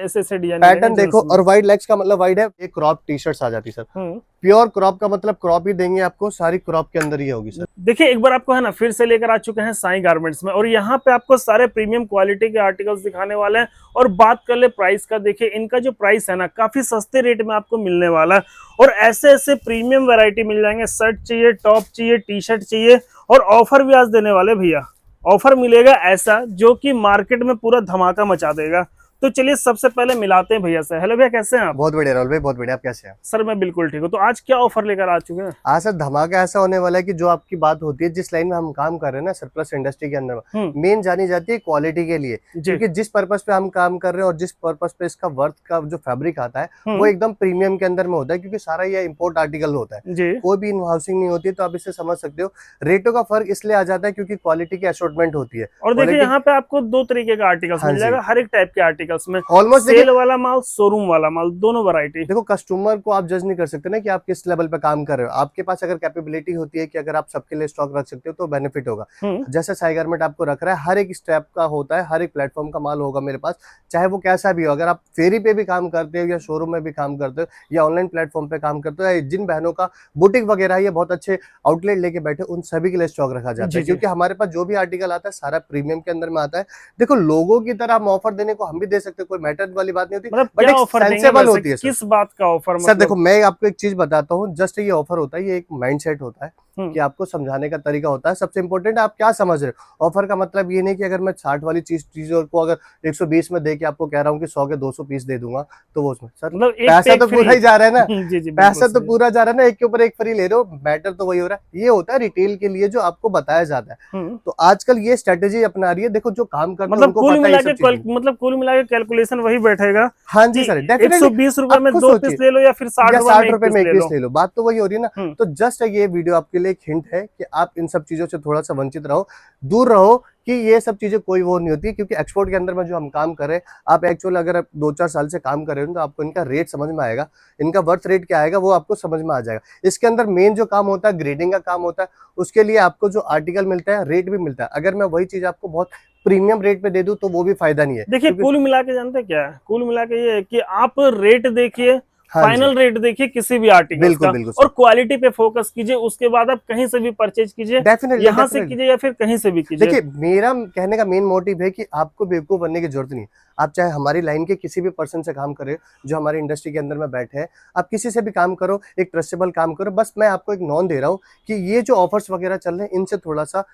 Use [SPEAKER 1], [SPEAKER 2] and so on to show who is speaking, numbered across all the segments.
[SPEAKER 1] ऐसे ऐसे design
[SPEAKER 2] pattern देखो, और वाइड लेग्स का मतलब वाइड है, एक क्रॉप टी शर्ट्स आ जाती है सर। प्योर क्रॉप का मतलब क्रॉप ही देंगे आपको, सारी क्रॉप के अंदर ही होगी सर।
[SPEAKER 1] देखिए एक बार आपको है ना फिर से लेकर आ चुके हैं साईं गारमेंट्स में, और यहाँ पे आपको सारे प्रीमियम क्वालिटी के आर्टिकल्स दिखाने वाले हैं। और बात कर ले प्राइस का, देखिए इनका जो प्राइस है ना काफी सस्ते रेट में आपको मिलने वाला है। और ऐसे ऐसे प्रीमियम वैरायटी मिल जाएंगे, शर्ट चाहिए, टॉप चाहिए, टी शर्ट चाहिए, और ऑफर भी आज देने वाले भैया। ऑफर मिलेगा ऐसा जो कि मार्केट में पूरा धमाका मचा देगा। तो चलिए सबसे पहले मिलाते हैं भैया से। हेलो भैया, कैसे हैं आप?
[SPEAKER 2] बहुत बढ़िया राहुल भाई, बहुत बढ़िया। आप कैसे हैं?
[SPEAKER 1] सर मैं बिल्कुल ठीक हूँ। तो आज क्या ऑफर लेकर आ चुके हैं?
[SPEAKER 2] आज सर धमाका ऐसा होने वाला है कि जो आपकी बात होती है, जिस लाइन में हम काम कर रहे हैं ना सरप्लस इंडस्ट्री के अंदर में, मेन जानी जाती है क्वालिटी के लिए। क्योंकि जिस पर्पस पे हम काम कर रहे हैं और जिस पर्पस पे इसका वर्थ का जो फैब्रिक आता है वो एकदम प्रीमियम के अंदर में होता है, क्योंकि सारा ये इम्पोर्ट आर्टिकल होता है, कोई भी इन हाउसिंग नहीं होती है। तो आप इससे समझ सकते हो रेटों का फर्क इसलिए आ जाता है क्योंकि क्वालिटी की असॉर्टमेंट होती है।
[SPEAKER 1] और देखिए यहाँ पे आपको दो तरीके का आर्टिकल्स मिल जाएगा, हर एक टाइप के आर्टिकल्स में,
[SPEAKER 2] ऑलमोस्ट
[SPEAKER 1] सेल वाला माल, शोरूम वाला माल, दोनों वैरायटी।
[SPEAKER 2] देखो कस्टमर को आप जज नहीं कर सकते ना कि आप किस लेवल पे काम कर रहे हो। आपके पास अगर कैपेबिलिटी होती है कि अगर आप सबके लिए स्टॉक रख सकते हो तो बेनिफिट होगा। जैसे साई गारमेंट आपको रख रहा है, हर एक स्टेप का होता है, हर एक प्लेटफॉर्म का माल होगा मेरे पास, चाहे वो कैसा भी हो। अगर आप फेरी पे भी काम करते हो या शोरूम में भी काम करते हो या ऑनलाइन प्लेटफॉर्म पे काम करते हो, या जिन बहनों का बुटीक वगैरह ये बहुत अच्छे आउटलेट लेके बैठे, उन सभी के लिए स्टॉक रखा जाता है। क्योंकि हमारे पास जो भी आर्टिकल आता है सारा प्रीमियम के अंदर में आता है। देखो लोगों की तरह हम ऑफर देने को हम भी दे सकते हैं, कोई मैटर वाली बात नहीं होती, बट एक सेंसेबल होती है।
[SPEAKER 1] किस बात का ऑफर?
[SPEAKER 2] सर देखो मैं आपको एक चीज बताता हूँ, जस्ट ये ऑफर होता है, ये एक माइंडसेट होता है कि आपको समझाने का तरीका होता है। सबसे इंपॉर्टेंट आप क्या समझ रहे हो। ऑफर का मतलब ये नहीं कि अगर मैं 60 वाली चीजों को अगर 120 में दे के आपको कह रहा हूँ कि 100 के 200 पीस दे दूंगा, तो वो उसमें सर मतलब पैसा तो पूरा ही जा रहा है ना। पैसा तो पूरा जा रहा है ना, एक के ऊपर एक फ्री ले रहे हो, मैटर तो वही हो रहा है। ये होता है रिटेल के लिए जो आपको बताया जाता है। तो आजकल ये स्ट्रेटेजी अपना रही है। देखो जो काम करते हैं
[SPEAKER 1] कुल मिला के कैलकुलेशन वही बैठेगा।
[SPEAKER 2] हाँ जी सर,
[SPEAKER 1] 120 रुपए में 2 पीस ले लो या फिर 60
[SPEAKER 2] रुपए में 1 पीस ले लो, बात तो वही हो रही है ना। तो जस्ट ये वीडियो आपके लिए एक हिंट है कि आप इन सब चीजों से थोड़ा सा वंचित रहो, दूर रहो, कि ये सब चीजें कोई वो नहीं होती। क्योंकि एक्सपोर्ट के अंदर में जो हम काम कर रहे हैं, आप एक्चुअल अगर 2-4 साल से काम कर रहे हो तो आपको इनका रेट समझ में आएगा, इनका वर्थ रेट क्या आएगा वो आपको समझ में आ जाएगा। इसके अंदर मेन जो काम होता है ग्रेडिंग का काम होता है, उसके लिए आपको जो आर्टिकल मिलता है रेट भी मिलता है। अगर मैं वही चीज आपको बहुत प्रीमियम रेट पे दे दूं तो वो भी फायदा नहीं है।
[SPEAKER 1] देखिए कुल मिला के जानते क्या है, कुल मिला के ये है कि आप रेट देखिए, फाइनल रेट देखिए किसी भी आर्टिकल का, और क्वालिटी पे फोकस कीजिए। उसके बाद आप कहीं से भी परचेज कीजिए, यहाँ से कीजिए या फिर कहीं से भी कीजिए।
[SPEAKER 2] देखिए मेरा कहने का मेन मोटिव है कि आपको बेवकूफ बनने की जरूरत नहीं। आप चाहे हमारी लाइन के किसी भी पर्सन से काम करें जो हमारी इंडस्ट्री के अंदर में बैठे हैं, आप किसी से भी काम करो, एक ट्रस्टेबल काम करो। बस मैं आपको एक नॉन दे रहा हूँ कि ये जो ऑफर्स वगैरह चल रहे हैं इनसे थोड़ा सा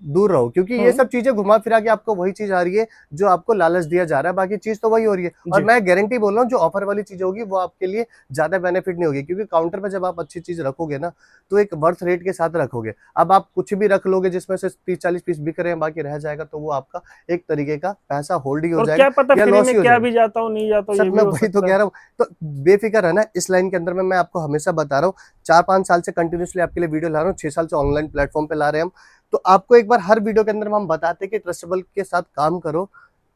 [SPEAKER 2] दूर रहो, क्योंकि ये सब चीजें घुमा फिरा के आपको वही चीज आ रही है जो आपको लालच दिया जा रहा है, बाकी चीज तो वही हो रही है। और मैं गारंटी बोल रहा हूँ जो ऑफर वाली चीज होगी वो आपके लिए ज्यादा बेनिफिट नहीं होगी। क्योंकि काउंटर पे जब आप अच्छी चीज रखोगे ना तो एक वर्थ रेट के साथ रखोगे। अब आप कुछ भी रख लोगे जिसमें से 30-40 पीस बिक रहे हैं, बाकी रह जाएगा, तो वो आपका एक तरीके का पैसा होल्ड ही हो जाएगा,
[SPEAKER 1] या लॉस ही हो जाएगा। भी जाता हूँ नहीं जाता
[SPEAKER 2] सर मैं वही तो कह रहा हूँ। तो बेफिक्र है ना इस लाइन के अंदर में, मैं आपको हमेशा बता रहा हूँ, 4-5 साल से कंटिन्यूसली आपके लिए वीडियो ला रहा हूँ, 6 साल से ऑनलाइन प्लेटफॉर्म पे ला रहे हैं हम। तो आपको एक बार हर वीडियो के अंदर हम बताते हैं कि ट्रस्टेबल के साथ काम करो।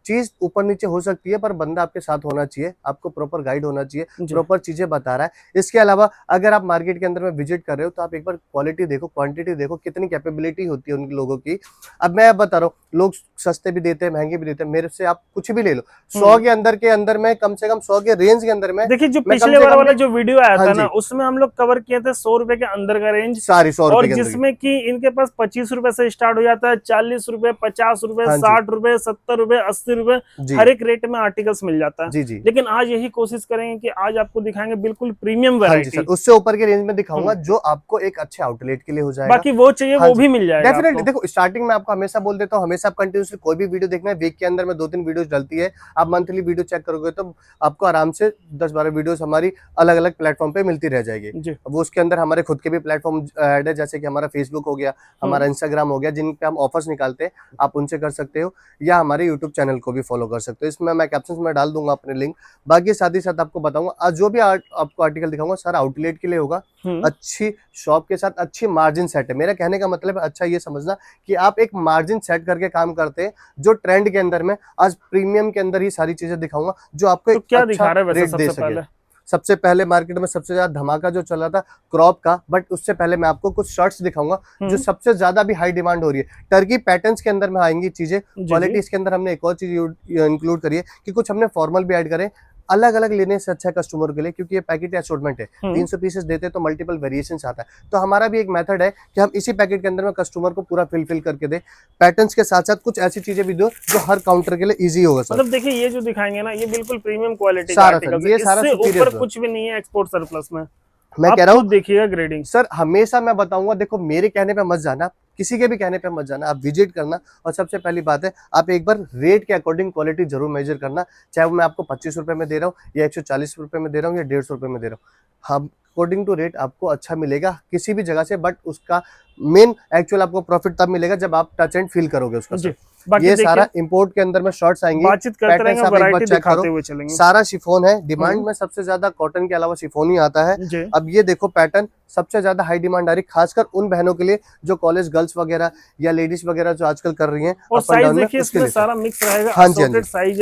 [SPEAKER 2] चीज ऊपर नीचे हो सकती है पर बंदा आपके साथ होना चाहिए, आपको प्रॉपर गाइड होना चाहिए, प्रॉपर चीजें बता रहा है। इसके अलावा अगर आप मार्केट के अंदर में विजिट कर रहे हो तो आप एक बार क्वालिटी देखो, क्वांटिटी देखो, कितनी कैपेबिलिटी होती है उन लोगों की। अब मैं बता रहा हूँ, लोग सस्ते भी देते हैं, महंगे भी देते हैं। मेरे से आप कुछ भी ले लो, 100 के अंदर में कम से कम 100 के रेंज के अंदर में।
[SPEAKER 1] देखिए जो पिछले वाला जो वीडियो आया था ना, उसमें हम लोग कवर किए थे 100 रुपए के अंदर का रेंज,
[SPEAKER 2] सारी 100
[SPEAKER 1] और जिसमें कि इनके पास 25 रुपए से स्टार्ट हो जाता है, 40 रुपए, 50 रुपए, 60 रुपए, 70 रुपए, 80 रुपए, हर एक रेट में आर्टिकल्स मिल जाता है। जी। लेकिन आज यही कोशिश करेंगे कि आज आपको दिखाएंगे बिल्कुल प्रीमियम वैरायटी,
[SPEAKER 2] उससे ऊपर के रेंज में दिखाऊंगा जो आपको एक अच्छे आउटलेट के लिए हो जाएगा।
[SPEAKER 1] बाकी वो चाहिए वो भी मिल जाएगा
[SPEAKER 2] डेफिनेटली। देखो स्टार्टिंग में आपको हमेशा बोल देता हूँ, हमेशा आप कंटिन्यूसली कोई भी वीडियो देखना है, वीक के अंदर में 2-3 वीडियो डलती है। आप मंथली वीडियो चेक करोगे तो आपको आराम से 10-12 वीडियो हमारी अलग अलग प्लेटफॉर्म पे मिलती रह जाएगी। वो उसके अंदर हमारे खुद के भी प्लेटफॉर्म ऐड है, जैसे कि हमारा फेसबुक हो गया, हमारा इंस्टाग्राम हो गया, जिन पे हम ऑफर्स निकालते हैं, आप उनसे कर सकते हो, या हमारे यूट्यूब चैनल को भी फॉलो कर सकते हो। इसमें मैं कैप्शन में डाल दूंगा अपने लिंक। बाकी साथ ही साथ आपको बताऊंगा आज जो भी आपको आर्टिकल दिखाऊंगा सारा आउटलेट के लिए होगा, अच्छी शॉप के साथ अच्छी मार्जिन सेट है। मेरा कहने का मतलब है अच्छा ये समझना कि आप एक मार्जिन सेट करके काम करते हैं, जो ट्रेंड के अंदर में आज प्रीमियम के अंदर ही सारी चीजें दिखाऊंगा जो आपको
[SPEAKER 1] क्या दिखा रहा है वैसे सबसे पहले
[SPEAKER 2] सबसे पहले मार्केट में सबसे ज्यादा धमाका जो चला था क्रॉप का, बट उससे पहले मैं आपको कुछ शर्ट्स दिखाऊंगा जो सबसे ज्यादा भी हाई डिमांड हो रही है। टर्की पैटर्न्स के अंदर में आएंगी चीजें, क्वालिटी इसके अंदर हमने एक और चीज इंक्लूड करी है कि कुछ हमने फॉर्मल भी ऐड करे, अलग अलग लेने से अच्छा है कस्टमर के लिए, क्योंकि ये पैकेट असॉर्टमेंट है, 300 पीसेस देते हैं तो मल्टीपल वेरिएशन आता है। तो हमारा भी एक मेथड है कि हम इसी पैकेट के अंदर में कस्टमर को पूरा फिल करके दे, पैटर्न्स के साथ साथ कुछ ऐसी चीजें भी दो जो हर काउंटर के लिए इजी होगा सर।
[SPEAKER 1] मतलब देखिए ये जो दिखाएंगे ना, ये बिल्कुल प्रीमियम क्वालिटी का
[SPEAKER 2] सारा
[SPEAKER 1] आर्टिकल
[SPEAKER 2] ये
[SPEAKER 1] है,
[SPEAKER 2] सारा
[SPEAKER 1] इससे
[SPEAKER 2] सुपीरियर
[SPEAKER 1] ऊपर कुछ भी नहीं है एक्सपोर्ट सरप्लस में।
[SPEAKER 2] मैं कह रहा हूँ
[SPEAKER 1] देखिएगा ग्रेडिंग
[SPEAKER 2] सर, हमेशा मैं बताऊंगा, देखो मेरे कहने पे मत जाना, किसी के भी कहने पे मत जाना, आप विजिट करना। और सबसे पहली बात है, आप एक बार रेट के अकॉर्डिंग क्वालिटी जरूर मेजर करना, चाहे वो मैं आपको 25 रुपए में दे रहा हूँ या 140 रुपए में दे रहा हूँ या 150 रुपए में दे रहा हूँ। हम अकॉर्डिंग टू रेट आपको अच्छा मिलेगा किसी भी जगह से, बट उसका मेन एक्चुअल आपको प्रॉफिट तब मिलेगा जब आप टच एंड फील करोगे उसका सर। ये सारा इंपोर्ट के अंदर में शॉर्ट्स आएंगे,
[SPEAKER 1] बातचीत करते रहेंगे, वैरायटी दिखाते हुए चलेंगे।
[SPEAKER 2] सारा शिफॉन है, डिमांड में सबसे ज्यादा कॉटन के अलावा शिफॉन ही आता है। अब ये देखो पैटर्न सबसे ज्यादा हाई डिमांड आ रही, खासकर उन बहनों के लिए जो कॉलेज गर्ल्स वगैरह या लेडीज वगैरह जो आजकल कर रही हैं।
[SPEAKER 1] और साइज देखिए इसमें सारा मिक्स रहेगा,
[SPEAKER 2] हाँ जी, हाँ जी,
[SPEAKER 1] साइज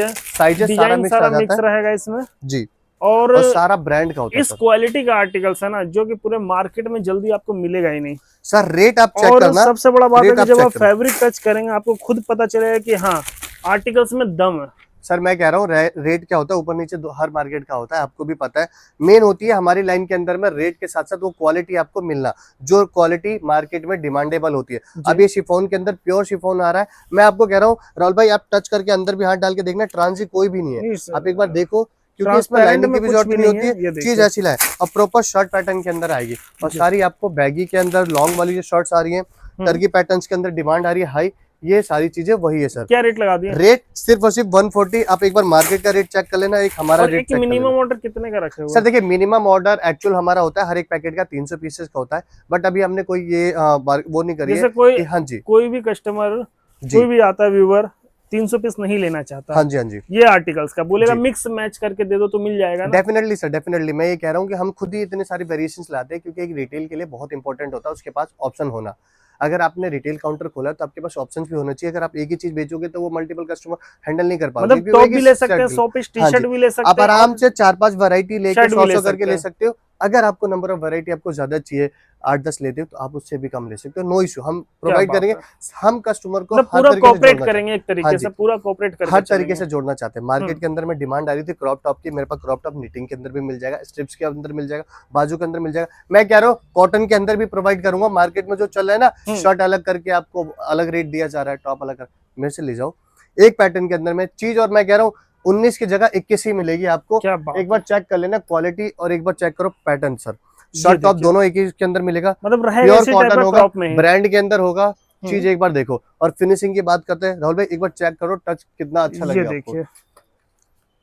[SPEAKER 1] है,
[SPEAKER 2] सारा मिक्स
[SPEAKER 1] रहेगा इसमें
[SPEAKER 2] जी।
[SPEAKER 1] और
[SPEAKER 2] सारा ब्रांड का होता है।
[SPEAKER 1] इस क्वालिटी का आर्टिकल्स है ना जो कि पूरे मार्केट में जल्दी आपको मिलेगा ही नहीं
[SPEAKER 2] सर। रेट आप चेक करना,
[SPEAKER 1] सबसे बड़ा बात है कि जब आप फैब्रिक टच करेंगे आपको खुद पता चलेगा कि हाँ आर्टिकल्स में दम है।
[SPEAKER 2] सर मैं कह रहा हूँ रेट क्या होता है, ऊपर नीचे हर मार्केट का होता है, आपको भी पता है। मेन होती है हमारी लाइन के अंदर में रेट के साथ साथ वो क्वालिटी आपको मिलना, जो क्वालिटी मार्केट में डिमांडेबल होती है। अब ये शिफॉन के अंदर प्योर शिफॉन आ रहा है, मैं आपको कह रहा हूँ राहुल भाई, आप टच करके अंदर भी हाथ डाल के देखना, ट्रांसी कोई भी नहीं है, आप एक बार देखो, क्योंकि इसमें लाइनिंग की भी जरूरत नहीं होती है, चीज ऐसी लाए और प्रॉपर शर्ट पैटर्न के अंदर आएगी। और सारी आपको बैगी के अंदर लॉन्ग वाली जो शर्ट्स आ रही है, टर्की पैटर्न्स के अंदर डिमांड आ रही है हाई, ये सारी चीजें वही है सर।
[SPEAKER 1] क्या रेट लगा दिया?
[SPEAKER 2] रेट सिर्फ और सिर्फ 140। आप एक बार मार्केट का रेट चेक कर लेना, एक हमारा रेट चेक कर लेना।
[SPEAKER 1] मिनिमम ऑर्डर कितने का रखे हुए?
[SPEAKER 2] सर देखिए, मिनिमम ऑर्डर एक्चुअल हमारा होता है हर एक पैकेट का 300 पीसेस का होता है, बट अभी हमने कोई ये वो नहीं करी है कि हाँ जी
[SPEAKER 1] कोई भी कस्टमर कोई भी आता है व्यूअर 300 पीस नहीं लेना चाहता,
[SPEAKER 2] हाँ जी, हाँ जी,
[SPEAKER 1] ये आर्टिकल्स का बोलेगा मिक्स मैच करके दे दो तो मिल जाएगा ना?
[SPEAKER 2] Definitely sir, definitely. मैं ये कह रहा हूँ कि हम खुद ही इतने सारे वेरिएशंस लाते हैं, क्योंकि एक रिटेल के लिए बहुत इंपॉर्टेंट होता है उसके पास ऑप्शन होना। अगर आपने रिटेल काउंटर खोला तो आपके पास ऑप्शंस भी होना चाहिए। अगर आप एक ही चीज बेचोगे तो वो मल्टीपल कस्टमर हैंडल नहीं कर पाएंगे।
[SPEAKER 1] मतलब टॉप भी ले सकते हैं, 100 पीस टी-शर्ट भी ले सकते हैं,
[SPEAKER 2] आप आराम से 4-5 वैरायटी लेके 100 करके ले सकते हो। अगर आपको नंबर ऑफ वैरायटी आपको ज्यादा चाहिए, 8-10 लेते हो तो आप उससे भी कम ले सकते हो, नो इशू, हम प्रोवाइड करेंगे। हम कस्टमर को
[SPEAKER 1] पूरा कोऑपरेट करेंगे, एक तरीके से पूरा कोऑपरेट करके
[SPEAKER 2] हर तरीके से जोड़ना चाहते हैं। मार्केट के अंदर में डिमांड आ रही थी क्रॉप टॉप की, मेरे पास क्रॉप टॉप निटिंग के अंदर भी मिल जाएगा, स्ट्रिप्स के अंदर मिल जाएगा, बाजू के अंदर मिल जाएगा। मैं कह रहा हूँ कॉटन के अंदर भी प्रोवाइड करूंगा। मार्केट में जो चल रहा है ना, शर्ट अलग करके आपको अलग रेट दिया जा रहा है, टॉप अलग कर, मेरे से ले जाओ एक पैटर्न के अंदर में चीज। और मैं कह रहा हूँ 19 की जगह 21 ही मिलेगी आपको। एक बार चेक कर लेना क्वालिटी और एक बार चेक करो पैटर्न सर। शर्ट टॉप दोनों एक ही के अंदर मिलेगा,
[SPEAKER 1] मतलब
[SPEAKER 2] प्योर कॉटन होगा, ब्रांड के अंदर होगा। चीज एक बार देखो। और फिनिशिंग की बात करते हैं राहुल भाई, एक बार चेक करो टच कितना अच्छा लगेगा आपको।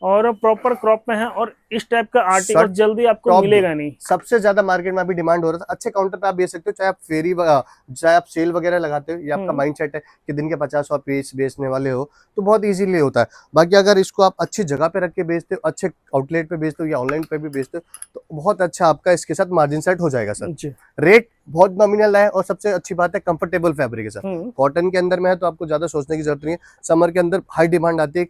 [SPEAKER 1] और प्रॉपर क्रॉप में है और इस टाइप का आर्टिकल जल्दी आपको मिलेगा नहीं।
[SPEAKER 2] सबसे ज्यादा मार्केट में अभी डिमांड हो रहा था। अच्छे काउंटर पे आप बेच सकते हो, चाहे आप फेरी चाहे आप सेल वगैरह लगाते हो, ये आपका माइंडसेट है कि दिन के 50-100 पीस बेचने वाले हो तो बहुत इजीली होता है। बाकी अगर इसको आप अच्छी जगह पे रख के बेचते हो, अच्छे आउटलेट पे बेचते हो या ऑनलाइन पे भी बेचते हो तो बहुत अच्छा आपका इसके साथ मार्जिन सेट हो जाएगा सर। रेट बहुत नॉमिनल है और सबसे अच्छी बात है कंफर्टेबल फैब्रिक है सर। कॉटन के अंदर में है तो आपको ज्यादा सोचने की जरूरत नहीं है। समर के अंदर हाई डिमांड आती है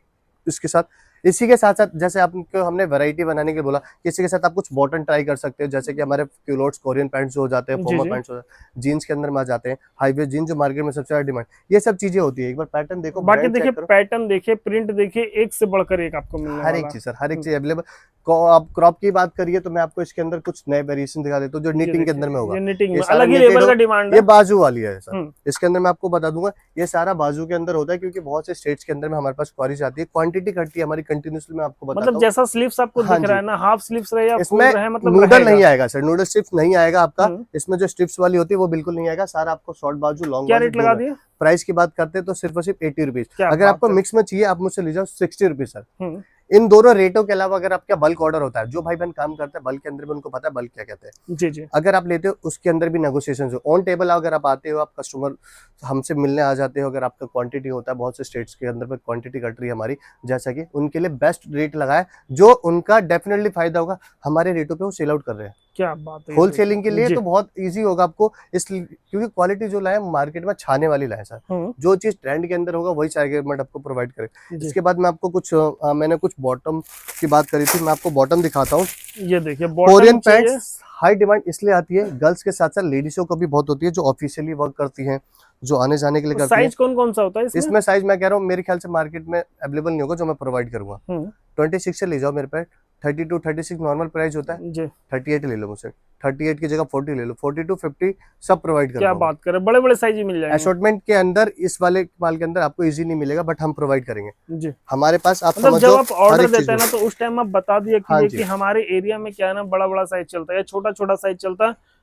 [SPEAKER 2] इसके साथ। इसी के साथ साथ जैसे आपको हमने वैरायटी बनाने के बोला, इसी के साथ आप कुछ बॉटम ट्राई कर सकते हो, जैसे कि हमारे क्यूलोट्स कोरियन पैंट्स हो जाते हैं, फॉर्मल पैंट्स हो जाते हैं, जीन्स के अंदर में आ जाते हैं, हाईवे जीन्स जो मार्केट में सबसे ज्यादा डिमांड, ये सब चीजें होती है। एक बार पैटर्न देखो,
[SPEAKER 1] बाकी देखिए पैटर्न देखिए, प्रिंट देखिए, एक से बढ़कर एक आपको मिलने वाला है।
[SPEAKER 2] हर एक चीज सर, हर एक चीज अवेलेबल। आप क्रॉप की बात करिए तो मैं आपको इसके अंदर कुछ नए वेरिएशन दिखा देता हूँ जो निटिंग के अंदर में होगा।
[SPEAKER 1] निटिंग में अलग ही लेवल का डिमांड है।
[SPEAKER 2] ये बाजू वाली है सर, इसके अंदर मैं आपको बता दूंगा ये सारा बाजू के अंदर होता है, क्योंकि बहुत से स्टेट्स के अंदर में हमारे पास क्वारीज आती है, क्वांटिटी घटती है हमारी कंटिन्यूसली। मैं आपको बताता हूं,
[SPEAKER 1] मतलब जैसा स्लीव्स आपको दिख रहा है ना, हाफ स्लीव्स रहे या फुल रहे, मतलब
[SPEAKER 2] नूडल नहीं आएगा सर, नूडल स्ट्रिप्स नहीं आएगा आपका। इसमें जो स्ट्रिप्स वाली होती है वो बिल्कुल नहीं आएगा। सारा आपको शॉर्ट बाजू, लॉन्ग बाजू।
[SPEAKER 1] क्या रेट लगा दिया?
[SPEAKER 2] प्राइस की बात करते हैं तो सिर्फ और सिर्फ 80 रुपीज। अगर आपको मिक्स में चाहिए आप मुझसे ले जाओ 60 रुपीज सर। इन दोनों रेटों के अलावा अगर आपका बल्क ऑर्डर होता है, जो भाई बहन काम करता है बल्क के अंदर में, उनको पता है बल्क क्या कहते हैं।
[SPEAKER 1] जी जी।
[SPEAKER 2] अगर आप लेते हो उसके अंदर भी नेगोशिएशन हो ऑन टेबल। अगर आप आते हो, आप कस्टमर हमसे मिलने आ जाते हो, अगर आपका क्वांटिटी होता है, बहुत से स्टेट्स के अंदर में क्वांटिटी कट रही है हमारी, जैसा कि उनके लिए बेस्ट रेट लगाए जो उनका डेफिनेटली फायदा होगा। हमारे रेटों पे वो सेल आउट कर रहे हैं।
[SPEAKER 1] क्या बात है।
[SPEAKER 2] होलसेलिंग के लिए
[SPEAKER 1] जी।
[SPEAKER 2] तो बहुत इजी होगा आपको, इसलिए क्योंकि क्वालिटी जो लाए मार्केट में छाने वाली लाए सर। जो चीज ट्रेंड के अंदर होगा वही साई गारमेंट आपको प्रोवाइड करे।
[SPEAKER 1] जी।
[SPEAKER 2] इसके बाद मैं आपको कुछ मैंने कुछ बॉटम की बात करी थी, मैं आपको बॉटम दिखाता हूँ।
[SPEAKER 1] ये देखिए बॉटम
[SPEAKER 2] कोरियन
[SPEAKER 1] चाहिए।
[SPEAKER 2] पैंट्स हाई डिमांड इसलिए आती है, गर्ल्स के साथ साथ लेडीजों को भी बहुत होती है, जो ऑफिशियली वर्क करती हैं, जो आने जाने के लिए
[SPEAKER 1] तो
[SPEAKER 2] करती है।
[SPEAKER 1] साइज कौन कौन सा होता है इसमें?
[SPEAKER 2] इसमें साइज मैं कह रहा हूँ मेरे ख्याल से मार्केट में अवेलेबल नहीं होगा जो मैं प्रोवाइड करूंगा। 26 से ले जाओ मेरे पास, 32 36 नॉर्मल प्राइस होता है
[SPEAKER 1] जी।
[SPEAKER 2] 38 ले लो मुझसे, 38 की जगह 40 ले लो, 42 50 सब प्रोवाइड कर
[SPEAKER 1] क्या
[SPEAKER 2] दूंगा।
[SPEAKER 1] बात करें, बड़े बड़े साइज ही मिल जाएंगे।
[SPEAKER 2] असॉर्टमेंट के अंदर इस वाले माल के अंदर आपको इजी नहीं मिलेगा, बट हम प्रोवाइड करेंगे
[SPEAKER 1] जी।
[SPEAKER 2] हमारे पास। आप
[SPEAKER 1] मतलब
[SPEAKER 2] समझो
[SPEAKER 1] जब आप
[SPEAKER 2] हर
[SPEAKER 1] ऑर्डर
[SPEAKER 2] एक चीज
[SPEAKER 1] देते हैं ना, तो उस टाइम आप बता दिया
[SPEAKER 2] हाँ
[SPEAKER 1] कीजिए
[SPEAKER 2] जी।
[SPEAKER 1] कि हमारे एरिया में क्या है ना, बड़ा बड़ा साइज चलता है या छोटा छोटा साइज चलता है,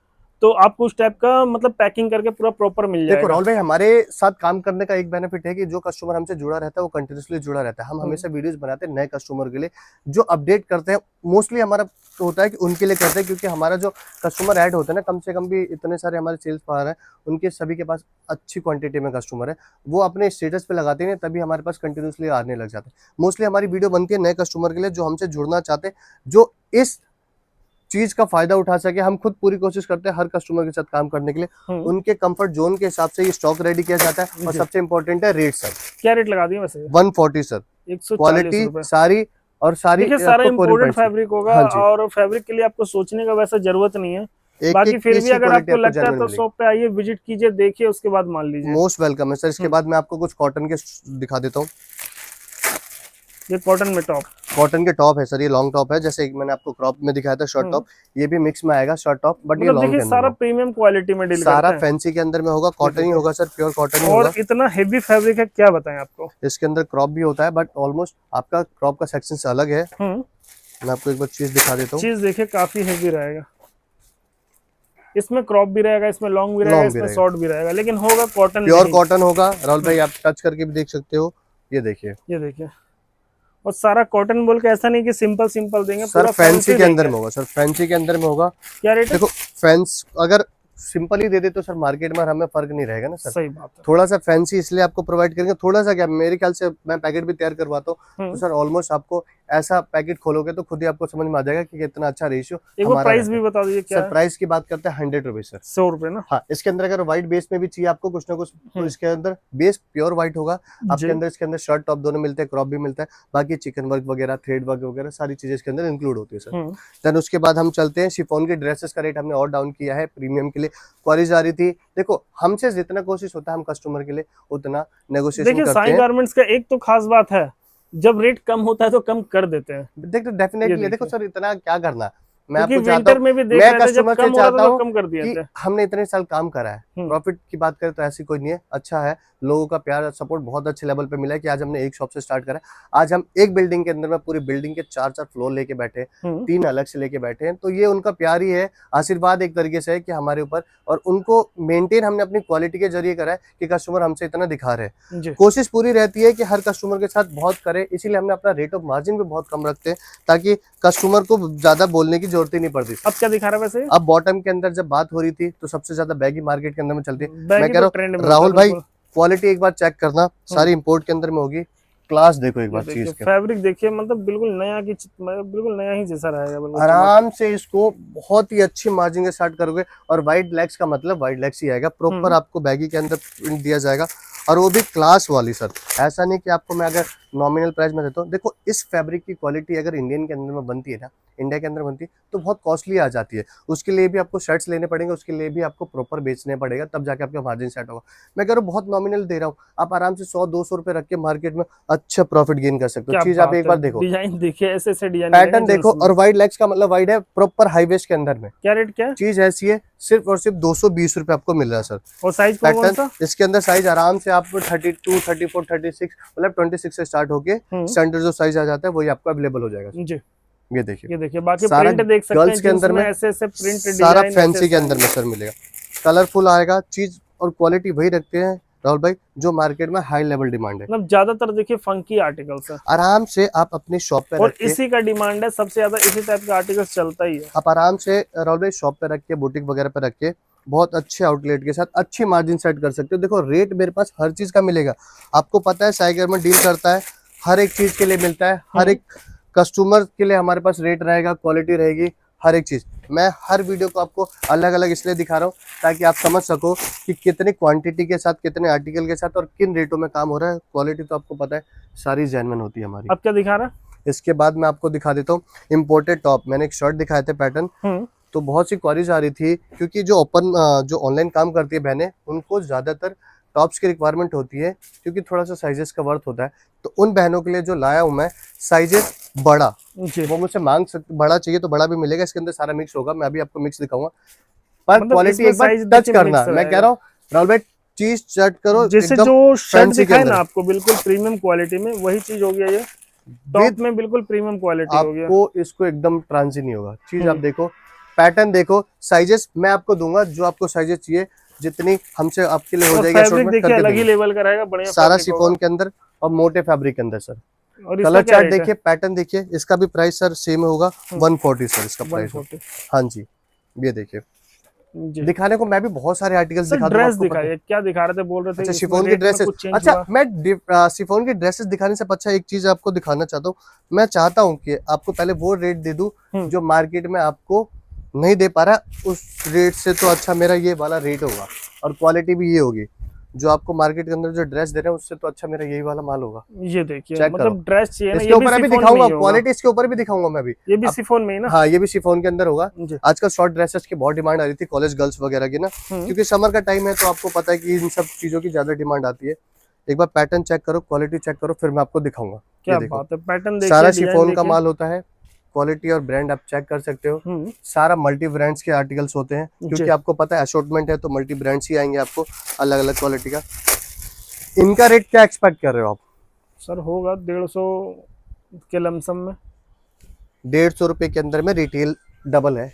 [SPEAKER 1] तो आपको उस टाइप का मतलब पैकिंग करके पूरा प्रॉपर मिल
[SPEAKER 2] देखो
[SPEAKER 1] जाएगा।
[SPEAKER 2] राहुल भाई, हमारे साथ काम करने का एक बेनिफिट है कि जो कस्टमर हमसे जुड़ा रहता है वो कंटिन्यूसली जुड़ा रहता है। हम हमेशा वीडियोस बनाते हैं नए कस्टमर के लिए, जो अपडेट करते हैं। मोस्टली हमारा तो होता है कि उनके लिए करते हैं, क्योंकि हमारा जो कस्टमर ऐड होते हैं ना, कम से कम भी इतने सारे हमारे सेल्स पार हैं, उनके सभी के पास अच्छी क्वांटिटी में कस्टमर है, वो अपने स्टेटस पे लगाते हैं, तभी हमारे पास कंटिन्यूसली आने लग जाते हैं। मोस्टली हमारी वीडियो बनती है नए कस्टमर के लिए, जो हमसे जुड़ना चाहते हैं, जो इस चीज का फायदा उठा सके। हम खुद पूरी कोशिश करते हैं हर कस्टमर के साथ काम करने के लिए, उनके कंफर्ट जोन के हिसाब से ये स्टॉक रेडी किया जाता है। और सबसे इंपॉर्टेंट है रेट सर।
[SPEAKER 1] क्या रेट लगा दिए वैसे?
[SPEAKER 2] 140 सर,
[SPEAKER 1] 140
[SPEAKER 2] क्वालिटी
[SPEAKER 1] रुपए।
[SPEAKER 2] सारी और सारी
[SPEAKER 1] देखिए सारा
[SPEAKER 2] आपको कोरियन
[SPEAKER 1] इम्पोर्टेड
[SPEAKER 2] पैंट्स की।
[SPEAKER 1] फैब्रिक होगा,
[SPEAKER 2] हाँ जी,
[SPEAKER 1] और फैब्रिक के लिए आपको सोचने का वैसे जरूरत नहीं है।
[SPEAKER 2] एक
[SPEAKER 1] बाकी
[SPEAKER 2] एक
[SPEAKER 1] फिर
[SPEAKER 2] पीस
[SPEAKER 1] भी
[SPEAKER 2] की
[SPEAKER 1] अगर
[SPEAKER 2] क्वालिटी
[SPEAKER 1] आपको
[SPEAKER 2] आपको
[SPEAKER 1] लगता है
[SPEAKER 2] जेन्युइन
[SPEAKER 1] तो
[SPEAKER 2] मिलेगी।
[SPEAKER 1] शॉप पे आइए, विजिट कीजिए, देखिए, उसके बाद मान लीजिए।
[SPEAKER 2] मोस्ट वेलकम है सर। इसके बाद मैं आपको कुछ कॉटन के दिखा देता हूँ।
[SPEAKER 1] ये कॉटन में टॉप,
[SPEAKER 2] कॉटन के टॉप है सर, ये लॉन्ग टॉप है, जैसे एक मैंने आपको क्रॉप में दिखाया था शॉर्ट टॉप, ये भी मिक्स में आएगा शॉर्ट टॉप, बट ये
[SPEAKER 1] मतलब
[SPEAKER 2] लॉन्ग
[SPEAKER 1] देखिए
[SPEAKER 2] के अंदर
[SPEAKER 1] सारा
[SPEAKER 2] होगा।
[SPEAKER 1] प्रीमियम क्वालिटी में डील
[SPEAKER 2] सारा
[SPEAKER 1] करते हैं।
[SPEAKER 2] फैंसी के अंदर में होगा, कॉटन ही होगा सर, प्योर कॉटन ही
[SPEAKER 1] और
[SPEAKER 2] होगा।
[SPEAKER 1] इतना हेवी फैब्रिक है, क्या बताएं आपको।
[SPEAKER 2] इसके अंदर क्रॉप भी होता है, बट ऑलमोस्ट आपका क्रॉप का सेक्शन से अलग है। मैं आपको एक बार चीज दिखा देता हूँ।
[SPEAKER 1] चीज देखिए काफी हेवी रहेगा, इसमें क्रॉप भी रहेगा, इसमें लॉन्ग भी रहेगा,
[SPEAKER 2] लॉन्ग भी
[SPEAKER 1] इसमें
[SPEAKER 2] रहेगा,
[SPEAKER 1] शॉर्ट भी रहेगा, लेकिन होगा कॉटन
[SPEAKER 2] प्योर
[SPEAKER 1] नहीं।
[SPEAKER 2] कॉटन होगा राहुल भाई, आप टच करके भी देख सकते हो। ये देखिए,
[SPEAKER 1] ये देखिए, और सारा कॉटन बोल के ऐसा नहीं कि सिंपल सिंपल देंगे,
[SPEAKER 2] सर
[SPEAKER 1] पूरा
[SPEAKER 2] फैंसी के अंदर
[SPEAKER 1] देंगे।
[SPEAKER 2] में होगा सर, फैंसी के अंदर में होगा।
[SPEAKER 1] क्या रेट है?
[SPEAKER 2] देखो फैंस अगर सिंपल ही दे दे तो सर मार्केट में हमें फर्क नहीं रहेगा ना सर।
[SPEAKER 1] सही बात है।
[SPEAKER 2] थोड़ा सा फैंसी इसलिए आपको प्रोवाइड करेंगे, थोड़ा सा क्या, मेरे ख्याल से मैं पैकेट भी तैयार करवाता हूँ, तो सर ऑलमोस्ट आपको ऐसा पैकेट खोलोगे तो खुद ही आपको समझ में आ जाएगा कि कितना अच्छा रेशियो
[SPEAKER 1] एक बार
[SPEAKER 2] हमारा
[SPEAKER 1] प्राइस
[SPEAKER 2] रहता
[SPEAKER 1] भी
[SPEAKER 2] है।
[SPEAKER 1] बता दीजिए क्या
[SPEAKER 2] सर प्राइस की बात करते हैं 100 रुपीज सर।
[SPEAKER 1] 100 रुपए ना?
[SPEAKER 2] हाँ, इसके अंदर अगर व्हाइट बेस में भी चाहिए आपको कुछ ना कुछ, तो इसके अंदर बेस प्योर व्हाइट होगा आपके अंदर। इसके अंदर शर्ट टॉप दोनों मिलते हैं, क्रॉप भी मिलता है, बाकी चिकन वर्क वगैरह, थ्रेड वर्क वगैरह सारी चीजें इसके अंदर इंक्लूड होती है सर। देन उसके बाद हम चलते हैं शिफॉन के ड्रेसेस का रेट हमने और डाउन किया है प्रीमियम के लिए। क्वारीज आ रही थी, देखो हमसे जितना कोशिश होता है हम कस्टमर के लिए उतना नेगोशिएशन
[SPEAKER 1] देखिए
[SPEAKER 2] करते
[SPEAKER 1] साई
[SPEAKER 2] हैं।
[SPEAKER 1] गारमेंट्स का एक तो खास बात है, जब रेट कम होता है तो कम कर देते हैं।
[SPEAKER 2] देखो डेफिनेटली, देखो सर इतना क्या करना, मैं
[SPEAKER 1] क्योंकि
[SPEAKER 2] आपको चाहता
[SPEAKER 1] विंटर में भी
[SPEAKER 2] हूँ,
[SPEAKER 1] देख
[SPEAKER 2] मैं
[SPEAKER 1] रहे थे जब
[SPEAKER 2] कस्टमर से
[SPEAKER 1] कम हो रहा
[SPEAKER 2] चाहता
[SPEAKER 1] था तो
[SPEAKER 2] हूँ
[SPEAKER 1] कम कर दिए
[SPEAKER 2] कि
[SPEAKER 1] थे।
[SPEAKER 2] हमने इतने साल काम करा है, प्रॉफिट की बात करें तो ऐसी कोई नहीं है, अच्छा है, लोगों का प्यार सपोर्ट बहुत अच्छे लेवल पे मिला है कि आज हमने एक शॉप से स्टार्ट करा है। आज हम एक बिल्डिंग के अंदर में पूरी बिल्डिंग के 4-4 फ्लोर लेके बैठे, 3 अलग से लेके बैठे हैं, तो ये उनका प्यार ही है, आशीर्वाद एक तरीके से है कि हमारे ऊपर, और उनको मेंटेन हमने अपनी क्वालिटी के जरिए करा है कि कस्टमर हमसे इतना दिखा रहे हैं। कोशिश पूरी रहती है कि हर कस्टमर के साथ बहुत करे, इसीलिए हमने अपना रेट ऑफ मार्जिन भी बहुत कम रखते हैं, ताकि कस्टमर को ज्यादा बोलने की जरूरत ही नहीं पड़ती।
[SPEAKER 1] अब क्या दिखा रहा है वैसे?
[SPEAKER 2] अब बॉटम के अंदर जब बात हो रही थी तो सबसे ज्यादा बैगी मार्केट के अंदर में चलती है। मैं कह
[SPEAKER 1] तो
[SPEAKER 2] रहा हूँ राहुल भाई, क्वालिटी एक बार चेक करना, सारी इंपोर्ट के अंदर में होगी, क्लास देखो एक बार चीज का,
[SPEAKER 1] फैब्रिक देखिए, मतलब बिल्कुल नया की, बिल्कुल नया ही जैसा रहेगा, बिल्कुल
[SPEAKER 2] आराम से इसको बहुत ही अच्छी मार्जिन के स्टार्ट करोगे। और वाइड लेग्स का मतलब वाइड लेग्स ही आएगा, प्रॉपर आपको बैगी के अंदर प्रिंट दिया जाएगा, और वो भी क्लास वाली सर। ऐसा नहीं कि आपको मैं अगर नॉमिनल प्राइस में देता हूँ, देखो इस फैब्रिक की क्वालिटी अगर इंडियन के अंदर में बनती है ना, इंडिया के अंदर बनती है तो बहुत कॉस्टली आ जाती है, उसके लिए भी आपको शर्ट्स लेने पड़ेंगे, उसके लिए भी आपको प्रॉपर बेचने पड़ेगा, तब जाके आपका मार्जिन सेट होगा। मैं कह रहा हूँ बहुत नॉमिनल दे रहा हूँ, आप आराम से 100-200 रुपए रख के मार्केट में अच्छा प्रॉफिट गेन कर सकते हो। चीज आप एक बार देखो,
[SPEAKER 1] डिजाइन देखिए, ऐसे ऐसे डिजाइन,
[SPEAKER 2] पैटर्न देखो, और वाइड लेग्स का मतलब वाइड है प्रॉपर हाई वेस्ट के अंदर में।
[SPEAKER 1] क्या रेट क्या?
[SPEAKER 2] चीज ऐसी है, सिर्फ और सिर्फ 220 रुपए आपको मिल रहा है सर।
[SPEAKER 1] और साइज कौन सा?
[SPEAKER 2] इसके अंदर साइज आराम से आपको 32, 34, 36 मतलब 26 से स्टार्ट होके स्टैंडर्ड जो साइज आ जाता है वही आपको अवेलेबल हो जाएगा जी। ये देखिए
[SPEAKER 1] बाकी प्रिंट देख सकते हैं,
[SPEAKER 2] गर्ल्स के अंदर में
[SPEAKER 1] ऐसे ऐसे प्रिंट
[SPEAKER 2] सारा फैंसी के अंदर में सर मिलेगा, कलरफुल आएगा चीज, और क्वालिटी वही रखते हैं राहुल भाई जो मार्केट में हाई लेवल डिमांड है।
[SPEAKER 1] मतलब ज्यादातर देखिए फंकी आर्टिकल्स है,
[SPEAKER 2] आराम से आप अपनी शॉप पे
[SPEAKER 1] और इसी का डिमांड है, सबसे ज्यादा इसी टाइप का आर्टिकल्स चलता ही है।
[SPEAKER 2] आप आराम से राहुल भाई शॉप पे रख के, बुटीक वगैरह पे रख के बहुत अच्छे आउटलेट के साथ अच्छी मार्जिन सेट कर सकते हो। देखो रेट मेरे पास हर चीज का मिलेगा, आपको पता है साई गारमेंट डील करता है, हर एक चीज के लिए मिलता है, हर एक कस्टमर के लिए हमारे पास रेट रहेगा, क्वालिटी रहेगी, हर एक चीज। मैं हर वीडियो को आपको अलग अलग इसलिए दिखा रहा हूँ ताकि आप समझ सको कि कितनी क्वांटिटी के साथ, कितने आर्टिकल के साथ और किन रेटों में काम हो रहा है। क्वालिटी तो आपको पता है सारी जेन्युइन होती है हमारी।
[SPEAKER 1] अब क्या दिखा रहा है?
[SPEAKER 2] इसके बाद मैं आपको दिखा देता हूँ इम्पोर्टेड टॉप। मैंने एक शर्ट दिखाए थे पैटर्न, तो बहुत सी क्वारीज आ रही थी क्योंकि जो ऑनलाइन काम करती है बहनें, उनको ज्यादातर टॉप्स की रिक्वायरमेंट होती है क्योंकि थोड़ा सा साइजेस का वर्थ होता है। तो उन बहनों के लिए जो लाया हूं मैं साइजेस बड़ा, वो मुझसे मांग सकते, बड़ा चाहिए तो बड़ा भी मिलेगा। इसके अंदर सारा मिक्स होगा, मैं अभी आपको मिक्स दिखाऊंगा, पर
[SPEAKER 1] मतलब
[SPEAKER 2] क्वालिटी एक बार टच करना। मैं कह रहा हूँ राहुल भाई, चीज चेक करो,
[SPEAKER 1] जैसे
[SPEAKER 2] एकदम
[SPEAKER 1] जो शर्ट
[SPEAKER 2] फैंसी के
[SPEAKER 1] दिखाए ना
[SPEAKER 2] अंदर
[SPEAKER 1] आपको बिल्कुल प्रीमियम क्वालिटी में, वही चीज हो गया ये। टॉप में बिल्कुल प्रीमियम क्वालिटी हो गया।
[SPEAKER 2] आपको इसको एकदम ट्रांसी नहीं होगा। चीज आप देखो, पैटर्न देखो, साइजेस मैं आपको दूंगा जो आपको साइजेस चाहिए, जितनी हमसे आपके लिए हो जाएगी।
[SPEAKER 1] फैब्रिक देखिए अलग ही लेवल का रहेगा, बढ़िया
[SPEAKER 2] सारा शिफॉन के अंदर और मोटे फैब्रिक के अंदर सर।
[SPEAKER 1] और
[SPEAKER 2] कलर चार्ट देखिए, पैटर्न देखिए, इसका भी प्राइस सर सेम होगा 140 सर इसका प्राइस। हाँ जी, ये देखिए, दिखाने को मैं भी बहुत सारे आर्टिकल्स दिखा दूंगा।
[SPEAKER 1] ड्रेस दिखाइए, क्या दिखा रहे थे, बोल रहे थे?
[SPEAKER 2] अच्छा, शिफॉन की ड्रेसेस। अच्छा, मैं शिफॉन की ड्रेसेस दिखाने से अच्छा एक चीज आपको दिखाना चाहता हूँ। मैं चाहता हूँ कि आपको पहले वो रेट दे दूं जो मार्केट में आपको नहीं दे पा रहा, उस रेट से तो अच्छा मेरा ये वाला रेट होगा और क्वालिटी भी ये होगी। जो आपको मार्केट के अंदर जो ड्रेस दे रहे हैं उससे तो अच्छा मेरा यही वाला माल होगा।
[SPEAKER 1] ये देखिए, मतलब ड्रेस चाहिए ना,
[SPEAKER 2] इसके ऊपर अभी दिखाऊंगा, क्वालिटी इसके ऊपर भी दिखाऊंगा मैं अभी।
[SPEAKER 1] ये भी शिफॉन में ही ना?
[SPEAKER 2] हाँ, ये भी शिफॉन के अंदर होगा। आजकल शॉर्ट ड्रेसेस की बहुत डिमांड आ रही थी कॉलेज गर्ल्स वगैरह की ना, क्योंकि समर का टाइम है तो आपको पता है कि इन सब चीजों की ज्यादा डिमांड आती है। एक बार पैटर्न चेक करो, क्वालिटी चेक करो, फिर मैं आपको दिखाऊंगा।
[SPEAKER 1] क्या बात है, पैटर्न देखिए,
[SPEAKER 2] सारा शिफॉन का माल होता है। क्वालिटी और ब्रांड आप चेक कर सकते हो। सारा मल्टी ब्रांड्स के आर्टिकल्स होते हैं क्योंकि आपको पता है असॉर्टमेंट है तो मल्टी ब्रांड्स ही आएंगे आपको अलग अलग क्वालिटी का। इनका रेट क्या एक्सपेक्ट कर रहे हो आप?
[SPEAKER 1] सर होगा 150 के लमसम में।
[SPEAKER 2] 150 रुपए के अंदर में रिटेल डबल है।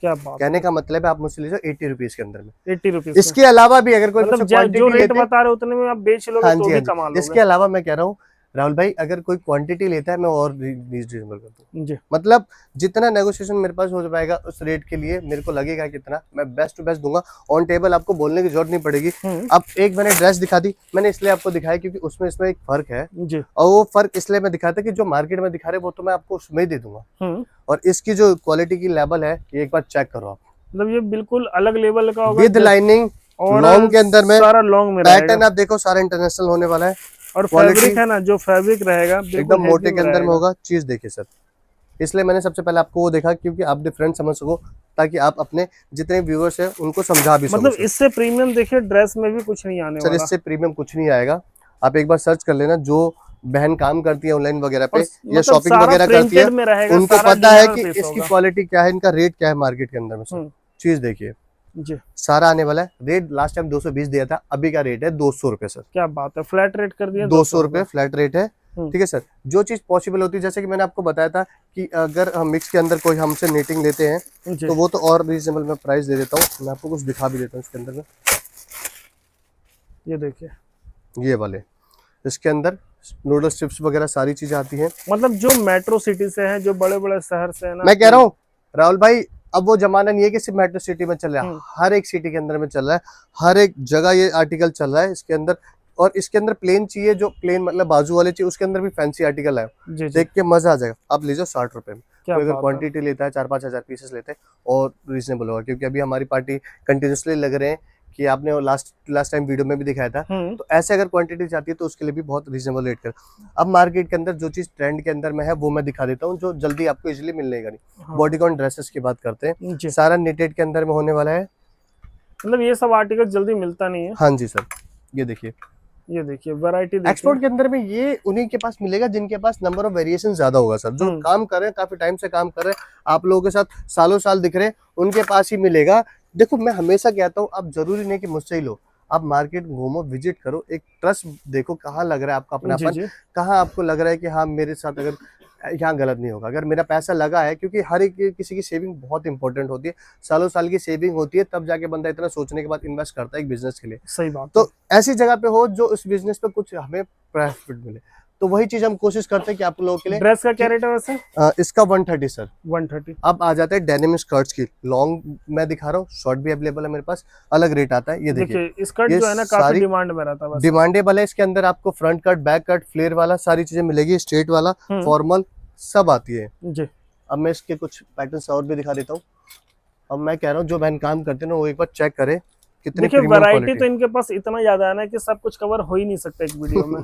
[SPEAKER 1] क्या बात,
[SPEAKER 2] कहने का मतलब है आप मुझसे लीजिए 80 रुपीज के अंदर में।
[SPEAKER 1] 80 रुपीज।
[SPEAKER 2] इसके अलावा भी अगर कोई
[SPEAKER 1] मतलब जो रेट बता रहे उतने में आप बेच लोगे तो भी कमाल होगा।
[SPEAKER 2] इसके अलावा मैं कह रहा हूँ राहुल भाई, अगर कोई क्वांटिटी लेता है मैं और रीजनेबल कर दूं। मतलब जितना नेगोशिएशन मेरे पास हो पाएगा उस रेट के लिए मेरे को लगेगा कितना, मैं बेस्ट टू बेस्ट दूंगा। ऑन टेबल आपको बोलने की जरूरत नहीं पड़ेगी। अब एक मैंने ड्रेस दिखा दी, मैंने इसलिए आपको दिखाया क्योंकि उसमें इसमें एक फर्क है और वो फर्क इसलिए मैं दिखाता कि जो मार्केट में दिखा रहे वो तो मैं आपको उसमें ही दे दूंगा। और इसकी जो क्वालिटी की लेवल है ये एक बार चेक करो आप।
[SPEAKER 1] मतलब ये बिल्कुल अलग लेवल का होगा,
[SPEAKER 2] विद लाइनिंग और लॉन्ग के अंदर में
[SPEAKER 1] सारा लॉन्ग में
[SPEAKER 2] पैटर्न आप देखो, सारा इंटरनेशनल होने वाला है।
[SPEAKER 1] और फैब्रिक है ना, जो फैब्रिक रहेगा
[SPEAKER 2] एकदम मोटे के अंदर में होगा। चीज देखिए सर, इसलिए मैंने सबसे पहले आपको वो देखा क्योंकि आप डिफरेंट समझ सको, ताकि आप अपने जितने व्यूअर्स हैं उनको समझा भी सको।
[SPEAKER 1] मतलब इससे प्रीमियम देखिए ड्रेस में भी कुछ नहीं आने
[SPEAKER 2] वाला। सर इससे प्रीमियम कुछ नहीं आएगा। आप एक बार सर्च कर लेना, जो बहन काम करती है ऑनलाइन वगैरह पे या शॉपिंग वगैरह करती है उनको पता है कि इसकी क्वालिटी क्या है, इनका रेट क्या है मार्केट के अंदर में। सर चीज देखिए
[SPEAKER 1] जी,
[SPEAKER 2] सारा आने वाला है। रेट लास्ट टाइम 220 दिया था, अभी का रेट है 200 रुपए सर।
[SPEAKER 1] क्या बात है, फ्लैट रेट कर दिया,
[SPEAKER 2] 200 रुपए फ्लैट रेट है। ठीक है सर, जो चीज पॉसिबल होती है, जैसे कि मैंने आपको बताया था कि अगर हम मिक्स के अंदर कोई हमसे नीटिंग लेते हैं तो वो तो और रीजनेबल मैं प्राइस दे देता हूँ। मैं आपको कुछ दिखा भी देता हूँ इसके अंदर में।
[SPEAKER 1] ये देखिए,
[SPEAKER 2] ये वाले इसके अंदर नूडल स्ट्रिप्स वगैरह सारी चीजें आती हैं।
[SPEAKER 1] मतलब जो मेट्रो सिटी से है, जो बड़े बड़े शहर से है ना,
[SPEAKER 2] मैं कह रहा हूँ राहुल भाई, अब वो जमाना नहीं है कि सिर्फ मेट्रो सिटी में चल रहा है, हर एक सिटी के अंदर में चल रहा है, हर एक जगह ये आर्टिकल चल रहा है इसके अंदर। और इसके अंदर प्लेन चाहिए, जो प्लेन मतलब बाजू वाले चाहिए, उसके अंदर भी फैंसी आर्टिकल है। देख के मजा आ जाएगा। आप लीजिए 60 रुपए में। तो अगर क्वांटिटी लेता है 4-5 हजार पीसेस लेते हैं और रीजनेबल होगा, क्योंकि अभी हमारी पार्टी कंटिन्यूसली लग रहे हैं कि आपने लास्ट टाइम वीडियो में भी दिखाया था। तो ऐसे अगर क्वांटिटी चाहती है तो उसके लिए भी बहुत रीजनेबल रेट कर। अब मार्केट के अंदर जो चीज ट्रेंड के अंदर में है वो मैं दिखा देता हूँ, जो जल्दी आपको इजीली मिलने का नहीं। बॉडीकॉन ड्रेसेस की बात करते हैं, सारा निटेड के अंदर में होने वाला है।
[SPEAKER 1] मतलब ये सब आर्टिकल जल्दी मिलता नहीं है।
[SPEAKER 2] हाँ जी सर, ये देखिए,
[SPEAKER 1] ये देखिए वैरायटी।
[SPEAKER 2] एक्सपोर्ट के अंदर में ये उन्हीं के पास मिलेगा जिनके पास नंबर ऑफ वेरिएशन ज्यादा होगा सर। जो काम कर रहे हैं, काफी टाइम से काम कर रहे हैं, आप लोगों के साथ सालों साल दिख रहे हैं, उनके पास ही मिलेगा। देखो मैं हमेशा कहता हूँ, आप जरूरी नहीं कि मुझसे ही लो, आप मार्केट घूमो, विजिट करो, एक ट्रस्ट देखो कहाँ लग रहा है आपका अपनापन, कहाँ आपको लग रहा है कि हाँ मेरे साथ अगर यहाँ गलत नहीं होगा, अगर मेरा पैसा लगा है। क्योंकि हर एक किसी की सेविंग बहुत इंपॉर्टेंट होती है, सालों साल की सेविंग होती है, तब जाके बंदा इतना सोचने के बाद इन्वेस्ट करता है एक बिजनेस के लिए।
[SPEAKER 1] सही बात।
[SPEAKER 2] तो ऐसी जगह पे हो जो उस बिजनेस पे कुछ हमें प्रॉफिट मिले, तो वही चीज हम कोशिश करते हैं कि आप लोगों के लिए।
[SPEAKER 1] ड्रेस का क्या रेट है वैसे?
[SPEAKER 2] इसका 130 सर,
[SPEAKER 1] 130।
[SPEAKER 2] अब आ जाते हैं डेनिम स्कर्ट्स की। लॉन्ग मैं दिखा रहा हूँ, शॉर्ट भी अवेलेबल है मेरे पास, अलग रेट आता है। ये देखिए
[SPEAKER 1] स्कर्ट जो है ना काफी डिमांड में रहता है,
[SPEAKER 2] डिमांडेबल है। इसके अंदर आपको front cut, back cut, flare वाला सारी चीजें मिलेगी, स्ट्रेट वाला, फॉर्मल सब आती है जी। अब मैं इसके कुछ पैटर्न्स और भी दिखा देता हूँ। अब मैं कह रहा हूँ जो बहन काम करते हैं ना वो एक बार चेक करे कितनी
[SPEAKER 1] देखिए
[SPEAKER 2] प्रीमियम
[SPEAKER 1] वैरायटी
[SPEAKER 2] क्वालिटी
[SPEAKER 1] तो इनके पास इतना ज्यादा है ना कि सब कुछ कवर हो ही नहीं सकता एक वीडियो में।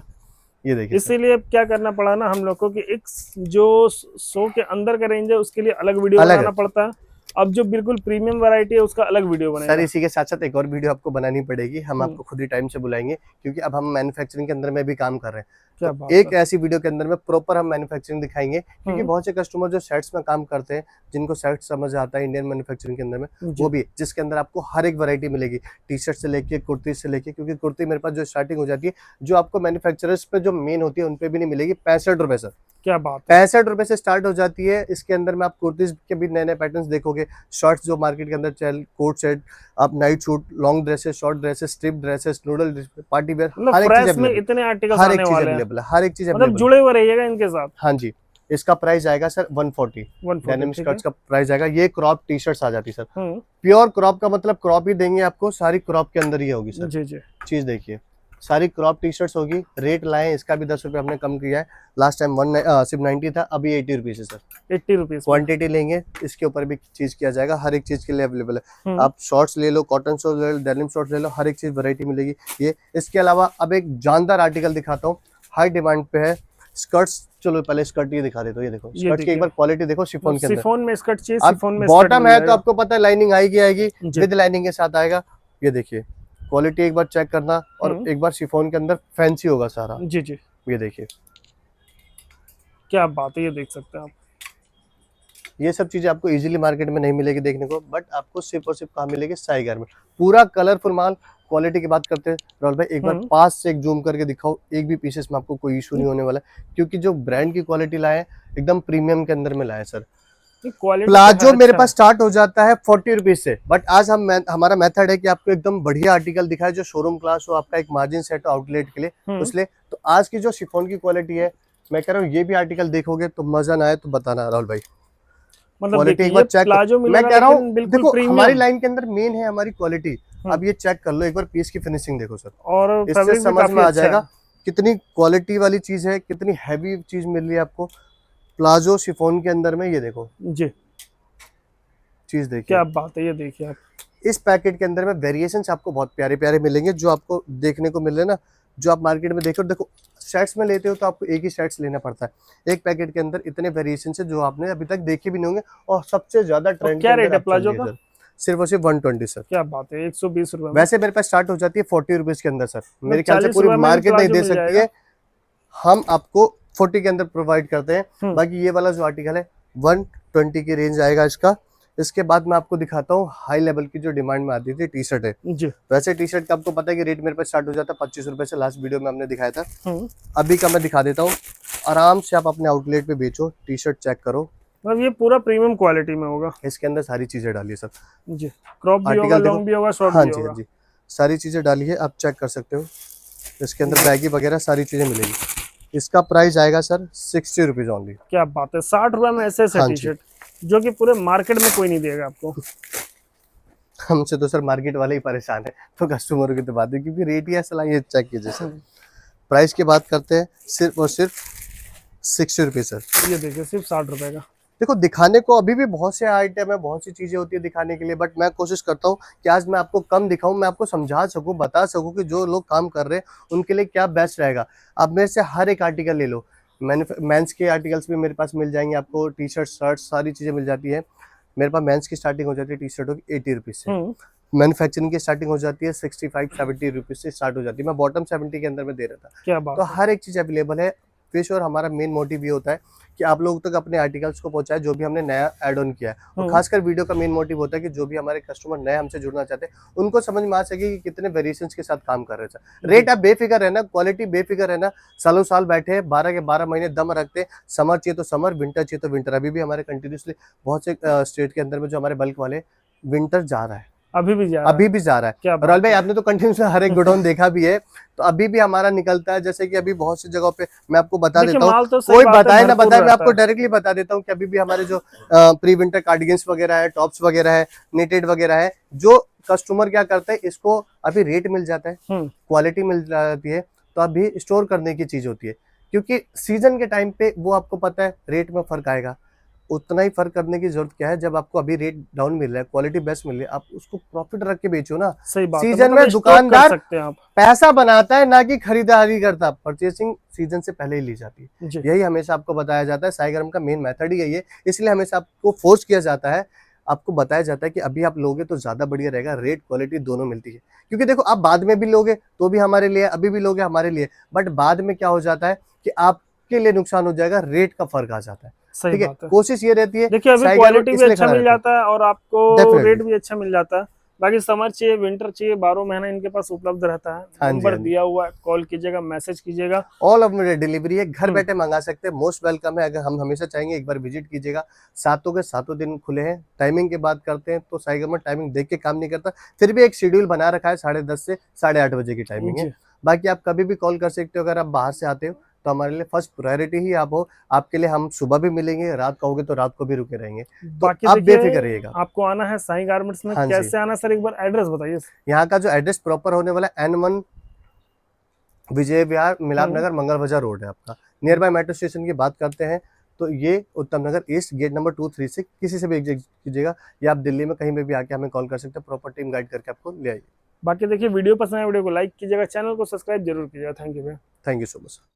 [SPEAKER 2] ये देखिए सर।
[SPEAKER 1] इसीलिए क्या करना पड़ा ना हम लोग को कि एक जो 100 के अंदर का रेंज है उसके लिए अलग वीडियो
[SPEAKER 2] अलग
[SPEAKER 1] बनाना
[SPEAKER 2] है
[SPEAKER 1] पड़ता है। अब जो बिल्कुल प्रीमियम वैरायटी है उसका अलग वीडियो
[SPEAKER 2] सर।
[SPEAKER 1] बनेगा।
[SPEAKER 2] इसी के साथ साथ एक और वीडियो आपको बनानी पड़ेगी, हम
[SPEAKER 1] हम्म,
[SPEAKER 2] आपको खुद ही टाइम से बुलाएंगे, क्योंकि अब हम मैन्युफैक्चरिंग के अंदर में भी काम कर रहे हैं।
[SPEAKER 1] क्या
[SPEAKER 2] तो
[SPEAKER 1] बात है।
[SPEAKER 2] एक ऐसी वीडियो के अंदर में प्रॉपर हम मैन्युफैक्चरिंग दिखाएंगे, क्योंकि
[SPEAKER 1] हम्म,
[SPEAKER 2] बहुत से कस्टमर जो सेट्स में काम करते हैं, जिनको सेट्स समझ आता है इंडियन मैन्युफैक्चरिंग के अंदर में,
[SPEAKER 1] जी
[SPEAKER 2] वो भी जिसके अंदर आपको हर एक वैरायटी मिलेगी, टी शर्ट से लेके कुर्ती से लेके, क्योंकि कुर्ती मेरे पास जो स्टार्टिंग हो जाती है जो आपको मैन्युफैक्चरर्स पे जो मेन होती है उन पे भी नहीं मिलेगी, 65 रुपए सर।
[SPEAKER 1] क्या बात है।
[SPEAKER 2] 65 रुपए से स्टार्ट हो जाती है। इसके अंदर में आप कुर्तीज के भी नए नए पैटर्न्स देखोगे, शर्ट्स जो मार्केट के अंदर चल, कोट सेट, आप night suit, long dresses, short dresses, strip dresses, noodle dress, party wear,
[SPEAKER 1] मतलब
[SPEAKER 2] हर एक चीज
[SPEAKER 1] फ्रेश में
[SPEAKER 2] अवेलेबल,
[SPEAKER 1] इतने आर्टिकल्स
[SPEAKER 2] हर
[SPEAKER 1] आने
[SPEAKER 2] एक चीज
[SPEAKER 1] वाले हैं,
[SPEAKER 2] अवेलेबल है, हर एक चीज
[SPEAKER 1] मतलब
[SPEAKER 2] अवेलेबल है।
[SPEAKER 1] जुड़े हुए रहिएगा इनके साथ।
[SPEAKER 2] हाँ जी। इसका प्राइस आएगा सर 140।
[SPEAKER 1] 140
[SPEAKER 2] डेनिम
[SPEAKER 1] ठीक है।
[SPEAKER 2] स्कर्ट्स का प्राइस आएगा। ये क्रॉप टी शर्ट्स आ जाती है सर।
[SPEAKER 1] हम्म,
[SPEAKER 2] प्योर क्रॉप का मतलब क्रॉप ही देंगे आपको, सारी क्रॉप के अंदर ही होगी सर।
[SPEAKER 1] जी जी।
[SPEAKER 2] चीज देखिए, सारी क्रॉप टी शर्ट्स होगी। रेट लाए इसका भी 10 रुपये हमने कम किया है। लास्ट टाइम सिर्फ 90 था, अभी 80 रुपीज है सर।
[SPEAKER 1] 80 रुपीज में।
[SPEAKER 2] क्वांटिटी लेंगे इसके ऊपर भी चीज किया जाएगा, हर एक चीज के लिए अवेलेबल है।
[SPEAKER 1] हम्म,
[SPEAKER 2] आप शॉर्ट्स ले लो, कॉटन शॉर्ट्स ले लो, डेनिम शॉर्ट्स ले लो, हर एक चीज वैरायटी मिलेगी। ये इसके अलावा अब एक जानदार आर्टिकल दिखाता हूँ, हाई डिमांड पे है, स्कर्ट्स। चलो पहले स्कर्ट ये दिखा देता हूँ। ये देखो
[SPEAKER 1] ये
[SPEAKER 2] स्कर्ट की एक
[SPEAKER 1] देखिए
[SPEAKER 2] बार क्वालिटी देखो, शिफॉन के अंदर।
[SPEAKER 1] शिफॉन में स्कर्ट चाहिए,
[SPEAKER 2] अब
[SPEAKER 1] शिफॉन में स्कर्ट
[SPEAKER 2] बॉटम
[SPEAKER 1] मिल
[SPEAKER 2] है तो
[SPEAKER 1] जाएगा।
[SPEAKER 2] आपको पता है लाइनिंग आएगी आएगी,
[SPEAKER 1] जी।
[SPEAKER 2] विद लाइनिंग के साथ आएगा। ये देखिए क्वालिटी एक बार चेक करना, और एक बार शिफॉन के अंदर फैंसी होगा सारा।
[SPEAKER 1] जी जी।
[SPEAKER 2] ये देखिए,
[SPEAKER 1] क्या बात है, ये देख सकते हैं आप।
[SPEAKER 2] ये सब चीजें आपको इजीली मार्केट में नहीं मिलेगी देखने को, बट आपको सिर्फ और सिर्फ कहाँ मिलेगी, साई गारमेंट। पूरा कलरफुल माल। क्वालिटी की बात करते हैं राहुल भाई, एक बार
[SPEAKER 1] हम्म,
[SPEAKER 2] पास से एक जूम करके दिखाओ, एक भी पीसेस में आपको कोई इशू नहीं होने वाला है, क्योंकि जो ब्रांड की क्वालिटी लाए हैं, एकदम प्रीमियम के अंदर में लाए सर।
[SPEAKER 1] क्वालिटी
[SPEAKER 2] प्लाजो
[SPEAKER 1] तो
[SPEAKER 2] मेरे
[SPEAKER 1] अच्छा
[SPEAKER 2] पास स्टार्ट हो जाता है 40 रुपीज से, बट आज हमारा मेथड है कि आपको एकदम बढ़िया आर्टिकल दिखाए जो शोरूम क्लास हो, आपका एक मार्जिन सेट हो आउटलेट के लिए,
[SPEAKER 1] है।
[SPEAKER 2] इसलिए तो आज की जो शिफॉन की क्वालिटी है, मैं कह रहा हूँ ये भी आर्टिकल देखोगे तो मजा ना आए तो बताना राहुल भाई।
[SPEAKER 1] मतलब
[SPEAKER 2] क्वालिटी
[SPEAKER 1] देखिए
[SPEAKER 2] एक
[SPEAKER 1] ये
[SPEAKER 2] बार चेक,
[SPEAKER 1] प्लाजो
[SPEAKER 2] मैं
[SPEAKER 1] मिलेगा
[SPEAKER 2] कह रहा
[SPEAKER 1] लेकिन
[SPEAKER 2] हूँ
[SPEAKER 1] बिल्कुल
[SPEAKER 2] देखो हमारी
[SPEAKER 1] प्रीमियम।
[SPEAKER 2] लाइन के अंदर मेन है हमारी क्वालिटी। अब ये चेक कर लो एक बार, पीस की फिनिशिंग देखो सर,
[SPEAKER 1] और
[SPEAKER 2] इससे
[SPEAKER 1] फैब्रिक भी
[SPEAKER 2] समझ
[SPEAKER 1] काफी
[SPEAKER 2] में आ
[SPEAKER 1] अच्छा
[SPEAKER 2] जाएगा
[SPEAKER 1] है।
[SPEAKER 2] कितनी क्वालिटी वाली चीज है, कितनी हैवी चीज मिल रही है आपको प्लाजो शिफॉन के अंदर में। ये देखो
[SPEAKER 1] जी।
[SPEAKER 2] चीज देखिए,
[SPEAKER 1] क्या बात है, ये देखिए आप।
[SPEAKER 2] इस पैकेट के अंदर में वेरिएशंस आपको बहुत प्यारे प्यारे मिलेंगे, जो आपको देखने को मिल रहे हैं ना, जो आप मार्केट में देखो, देखो सेट्स में लेते हो तो आपको एक ही सेट्स लेना पड़ता है, एक पैकेट के अंदर इतने वेरिएशन है जो आपने अभी तक देखे भी नहीं होंगे, और सबसे ज्यादा
[SPEAKER 1] और
[SPEAKER 2] ट्रेंड के
[SPEAKER 1] क्या
[SPEAKER 2] अंदर
[SPEAKER 1] रेट है
[SPEAKER 2] आप चल
[SPEAKER 1] प्लाजो
[SPEAKER 2] रही है
[SPEAKER 1] का।
[SPEAKER 2] सर। सिर्फ और सिर्फ 120 सर।
[SPEAKER 1] क्या बात है, 120 रुपए में।
[SPEAKER 2] वैसे मेरे पास स्टार्ट हो जाती है 40 रुपीज के अंदर सर, मेरे ख्याल से
[SPEAKER 1] 40
[SPEAKER 2] पूरी
[SPEAKER 1] रुपए में भी
[SPEAKER 2] मार्केट नहीं
[SPEAKER 1] प्लाजो
[SPEAKER 2] दे
[SPEAKER 1] मिल
[SPEAKER 2] सकती
[SPEAKER 1] जाएगा।
[SPEAKER 2] है, हम आपको 40 के अंदर प्रोवाइड करते हैं।
[SPEAKER 1] हम्म,
[SPEAKER 2] बाकी ये वाला जो आर्टिकल है 120 की रेंज आएगा इसका। इसके बाद मैं आपको दिखाता हूँ हाई लेवल की जो डिमांड में आती थी टी शर्ट है।
[SPEAKER 1] जी।
[SPEAKER 2] वैसे टी शर्ट का आपको पता है कि रेट मेरे पास स्टार्ट हो जाता है 25 रुपए से, लास्ट वीडियो में हमने दिखाया था।
[SPEAKER 1] हम्म,
[SPEAKER 2] अभी का मैं दिखा देता हूँ, आराम से आप अपने आउटलेट पे बेचो, टी शर्ट चेक करो,
[SPEAKER 1] मतलब ये पूरा प्रीमियम क्वालिटी में होगा।
[SPEAKER 2] इसके अंदर सारी चीजें डालिए सर।
[SPEAKER 1] जी। क्रॉप भी होगा,
[SPEAKER 2] आर्टिकल देखो,
[SPEAKER 1] लॉन्ग भी होगा, शॉर्ट
[SPEAKER 2] हाँ
[SPEAKER 1] भी
[SPEAKER 2] जी हाँ
[SPEAKER 1] होगा।
[SPEAKER 2] जी, सारी चीजें डाली है, आप चेक कर सकते हो। इसके अंदर बैगी वगैरह सारी चीजें मिलेगी। इसका प्राइस आएगा सर 60 रुपीज ओनली।
[SPEAKER 1] क्या बात है, 60 रुपए में ऐसे ऐसे
[SPEAKER 2] हाँ
[SPEAKER 1] टी
[SPEAKER 2] जी,
[SPEAKER 1] शर्ट जो कि पूरे मार्केट में कोई नहीं देगा आपको।
[SPEAKER 2] हमसे तो सर मार्केट वाले ही परेशान है, तो कस्टमर की तो बात है, क्योंकि रेट ही ऐसा ये चेक कीजिए सर। प्राइस की बात करते हैं, सिर्फ और सिर्फ 60 रुपीज सर।
[SPEAKER 1] ये देखिए सिर्फ 60 रुपए का।
[SPEAKER 2] देखो दिखाने को अभी भी बहुत से आइटम है, बहुत सी चीजें होती है दिखाने के लिए, बट मैं कोशिश करता हूँ कि आज मैं आपको कम दिखाऊं, मैं आपको समझा सकूं, बता सकूं कि जो लोग काम कर रहे हैं उनके लिए क्या बेस्ट रहेगा। आप मेरे से हर एक आर्टिकल ले लो, मेंस के आर्टिकल्स भी मेरे पास मिल जाएंगे आपको, टी शर्ट शर्ट सारी चीजें मिल जाती है। मेरे पास मेंस की स्टार्टिंग हो जाती है टी शर्टों की 80 रुपीज से,
[SPEAKER 1] हम्म,
[SPEAKER 2] मैन्युफैक्चरिंग की स्टार्टिंग हो जाती है 65-70 रुपीज से स्टार्ट हो जाती है, मैं बॉटम 70 के अंदर में दे रहा था।
[SPEAKER 1] क्या
[SPEAKER 2] तो
[SPEAKER 1] बात है।
[SPEAKER 2] हर एक चीज अवेलेबल है फिश, और हमारा मेन मोटिव ये होता है कि आप लोगों तक अपने आर्टिकल्स को पहुंचाए जो भी हमने नया ऐड ऑन किया है, और खासकर वीडियो का मेन मोटिव होता है कि जो भी हमारे कस्टमर नए हमसे जुड़ना चाहते हैं उनको समझ में आ सके कि कितने वेरिएशंस के साथ काम कर रहे हैं। रेट आप बेफिक्र रहना, क्वालिटी बेफिक्र रहना, सालों साल बैठे 12 के 12 महीने दम रखते, समर चाहिए तो समर, विंटर चाहिए तो विंटर। अभी भी हमारे कंटिन्यूसली बहुत से स्टेट के अंदर में जो हमारे बल्क वाले विंटर जा रहा है,
[SPEAKER 1] अभी भी जा रहा है।
[SPEAKER 2] अभी भी जा रहा है।
[SPEAKER 1] क्या
[SPEAKER 2] राहुल
[SPEAKER 1] बात
[SPEAKER 2] भाई
[SPEAKER 1] है।
[SPEAKER 2] आपने तो कंटिन्यूसली हर एक गोडाउन देखा भी है, तो अभी भी हमारा निकलता है, जैसे कि अभी बहुत सी जगहों पे मैं आपको बता
[SPEAKER 1] देखिए
[SPEAKER 2] देता हूँ,
[SPEAKER 1] माल तो सही
[SPEAKER 2] कोई
[SPEAKER 1] बात है,
[SPEAKER 2] बताए ना
[SPEAKER 1] भरपूर
[SPEAKER 2] बताए, मैं
[SPEAKER 1] रहता
[SPEAKER 2] आपको
[SPEAKER 1] है।
[SPEAKER 2] डायरेक्टली बता देता हूँ कि अभी भी हमारे जो प्री विंटर कार्डिगन्स वगैरह है, टॉप्स वगैरह है, नेटेड वगैरह है, जो कस्टमर क्या करता है, इसको अभी रेट मिल जाता है, क्वालिटी मिल जाती है, तो अभी स्टोर करने की चीज होती है, क्योंकि सीजन के टाइम पे वो आपको पता है रेट में फर्क आएगा। उतना ही फर्क करने की जरूरत क्या है, जब आपको अभी रेट डाउन मिल रहा है, क्वालिटी बेस्ट मिल रही है, आप उसको प्रॉफिट रख के बेचो ना।
[SPEAKER 1] सही बात है,
[SPEAKER 2] सीजन
[SPEAKER 1] मतलब
[SPEAKER 2] में
[SPEAKER 1] स्टॉक कर
[SPEAKER 2] दुकानदार
[SPEAKER 1] सकते हैं आप।
[SPEAKER 2] पैसा बनाता है, ना कि खरीदारी करता। परचेसिंग सीजन से पहले ही ली जाती है,
[SPEAKER 1] जी
[SPEAKER 2] यही हमेशा आपको बताया जाता है। साई गर्म का मेन मेथड ही यही है, इसलिए हमेशा आपको फोर्स किया जाता है, आपको बताया जाता है कि अभी आप लोगे तो ज्यादा बढ़िया रहेगा, रेट क्वालिटी दोनों मिलती है। क्योंकि देखो, आप बाद में भी लोगे तो भी हमारे लिए, अभी भी लोगे हमारे लिए, बट बाद में क्या हो जाता है कि आपके लिए नुकसान हो जाएगा, रेट का फर्क आ जाता है।
[SPEAKER 1] सही
[SPEAKER 2] ठीक है,
[SPEAKER 1] बात है।
[SPEAKER 2] कोशिश ये रहती है,
[SPEAKER 1] देखिए अभी
[SPEAKER 2] साई गारमेंट
[SPEAKER 1] क्वालिटी भी
[SPEAKER 2] इसलिए
[SPEAKER 1] अच्छा
[SPEAKER 2] खड़ा
[SPEAKER 1] मिल
[SPEAKER 2] रहता
[SPEAKER 1] जाता है और आपको
[SPEAKER 2] है। डेफिनेटली।
[SPEAKER 1] रेट भी अच्छा मिल जाता है। बाकी समर चाहिए, विंटर चाहिए, 12 महीना इनके पास उपलब्ध रहता है।
[SPEAKER 2] हाँ जी,
[SPEAKER 1] नंबर
[SPEAKER 2] हाँ जी।
[SPEAKER 1] दिया हुआ है, कॉल कीजिएगा, मैसेज कीजिएगा।
[SPEAKER 2] ऑल ओवर डिलीवरी है, घर
[SPEAKER 1] हम्म।
[SPEAKER 2] बैठे मंगा सकते हैं, मोस्ट वेलकम है। अगर हम हमेशा चाहेंगे एक बार विजिट कीजिएगा। सातों के सातों दिन खुले हैं। टाइमिंग की बात करते हैं तो साई गवर्नमेंट टाइमिंग देख के काम नहीं करता, फिर भी एक शेड्यूल बना रखा है, 10:30 से 8:30 बजे की टाइमिंग है।
[SPEAKER 1] जी।
[SPEAKER 2] बाकी आप कभी भी कॉल कर सकते हो। अगर आप बाहर से आते हो तो हमारे लिए फर्स्ट प्रायोरिटी ही आप हो। आपके लिए हम सुबह भी मिलेंगे, रात कहोगे तो रात को भी रुके रहेंगे। तो
[SPEAKER 1] बाकी
[SPEAKER 2] आप
[SPEAKER 1] देखिए
[SPEAKER 2] बेफिक्र रहिएगा।
[SPEAKER 1] आपको आना है साई गारमेंट्स में,
[SPEAKER 2] हाँ जी।
[SPEAKER 1] कैसे आना सर, एक बार एड्रेस बताइए।
[SPEAKER 2] यहाँ का जो एड्रेस प्रॉपर होने वाला है, N1 विजय विहार, मिलाप
[SPEAKER 1] हम्म।
[SPEAKER 2] नगर, मंगल बाजार रोड है आपका। नियर बाय मेट्रो स्टेशन की बात करते हैं तो ये उत्तम नगर ईस्ट गेट नंबर 236, किसी से भी एग्जिट कीजिएगा, या आप दिल्ली में कहीं पे भी आके हमें कॉल कर सकते हैं, प्रॉपर टीम गाइड करके आपको ले आइए।
[SPEAKER 1] बाकी देखिए वीडियो पसंद है, वीडियो को लाइक कीजिएगा, चैनल को सब्सक्राइब जरूर कीजिएगा। थैंक यू भैया।
[SPEAKER 2] Thank you so much.